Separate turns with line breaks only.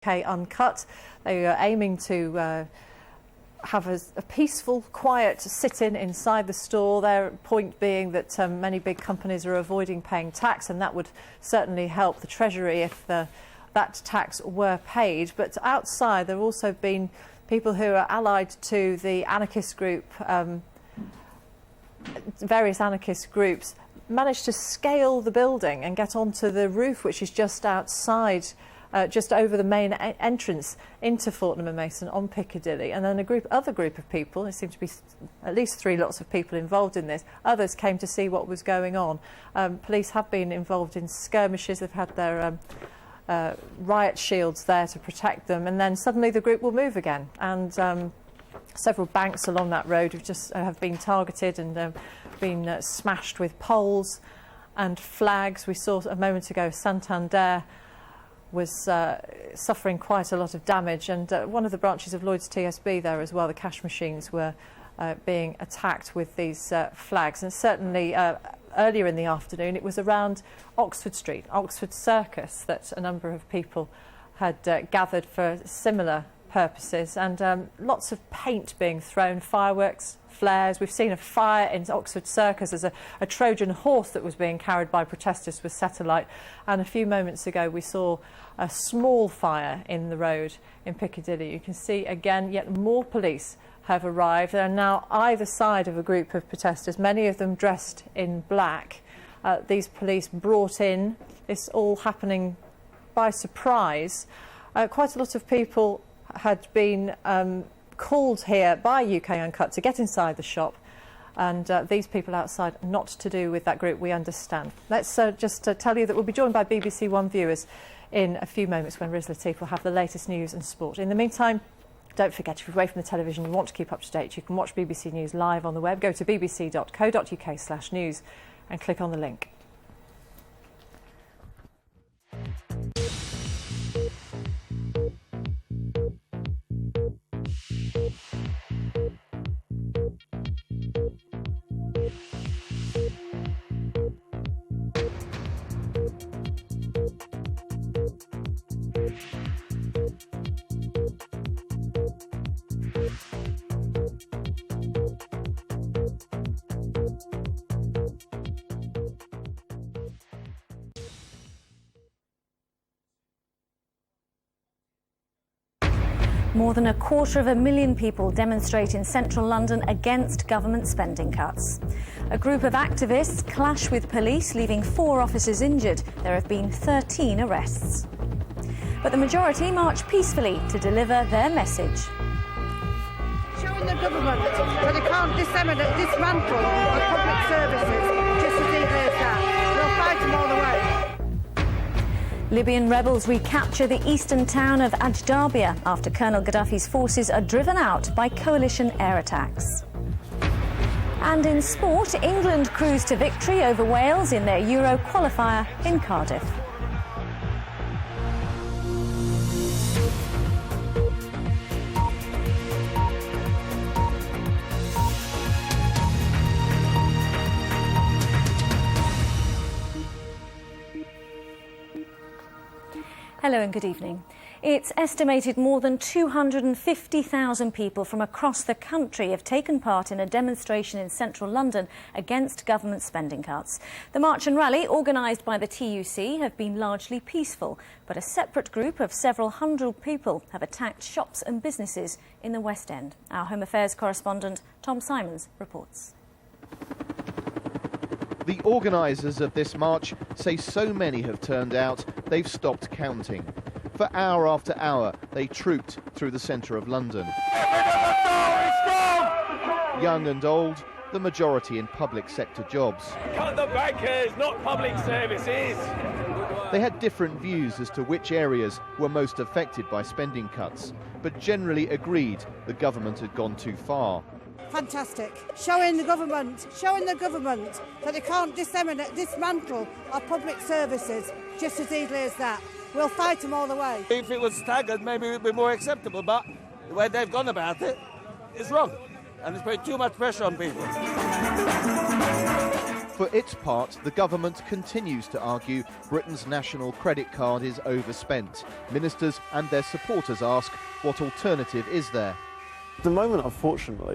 UK Uncut. They are aiming to have a peaceful, quiet sit-in inside the store. Their point being that many big companies are avoiding paying tax, and that would certainly help the Treasury if that tax were paid. But outside, there have also been people who are allied to the anarchist group, various anarchist groups, managed to scale the building and get onto the roof, which is just outside, just over the main entrance into Fortnum and Mason on Piccadilly. And then other group of people, there seemed to be at least 3 lots of people involved in this, others came to see what was going on. Police have been involved in skirmishes, they've had their riot shields there to protect them, and then suddenly the group will move again. And several banks along that road have been targeted and been smashed with poles and flags. We saw a moment ago Santander was suffering quite a lot of damage, and one of the branches of Lloyds TSB there as well, the cash machines were being attacked with these flags. And certainly earlier in the afternoon it was around Oxford Street, Oxford Circus, that a number of people had gathered for similar purposes, and lots of paint being thrown, fireworks, flares. We've seen a fire in Oxford Circus as a Trojan horse that was being carried by protesters with satellite, and a few moments ago we saw a small fire in the road in Piccadilly. You can see again yet more police have arrived. They're now either side of a group of protesters, many of them dressed in black. These police brought in, this all happening by surprise. Quite a lot of people had been called here by UK Uncut to get inside the shop, and these people outside not to do with that group, we understand. Let's just tell you that we'll be joined by BBC One viewers in a few moments when Riz Lateef will have the latest news and sport. In the meantime, don't forget, if you're away from the television, you want to keep up to date, you can watch BBC News live on the web. Go to bbc.co.uk/news and click on the link.
More than 250,000 people demonstrate in central London against government spending cuts. A group of activists clash with police, leaving 4 officers injured. There have been 13 arrests. But the majority march peacefully to deliver their message.
Showing the government that they can't dismantle our public services just as easily as that. They'll fight them all the way.
Libyan rebels recapture the eastern town of Ajdabia after Colonel Gaddafi's forces are driven out by coalition air attacks. And in sport, England cruised to victory over Wales in their Euro qualifier in Cardiff. Hello and good evening. It's estimated more than 250,000 people from across the country have taken part in a demonstration in central London against government spending cuts. The march and rally, organised by the TUC, have been largely peaceful, but a separate group of several hundred people have attacked shops and businesses in the West End. Our Home Affairs correspondent Tom Simons reports.
The organisers of this march say so many have turned out, they've stopped counting. For hour after hour, they trooped through the centre of London. Young and old, the majority in public sector jobs.
Cut the bankers, not public services.
They had different views as to which areas were most affected by spending cuts, but generally agreed the government had gone too far.
Fantastic. Showing the government that they can't dismantle our public services just as easily as that. We'll fight them all the way.
If it was staggered, maybe it would be more acceptable, but the way they've gone about it is wrong, and it's putting too much pressure on people.
For its part, the government continues to argue Britain's national credit card is overspent. Ministers and their supporters ask, what alternative is there?
At the moment, unfortunately,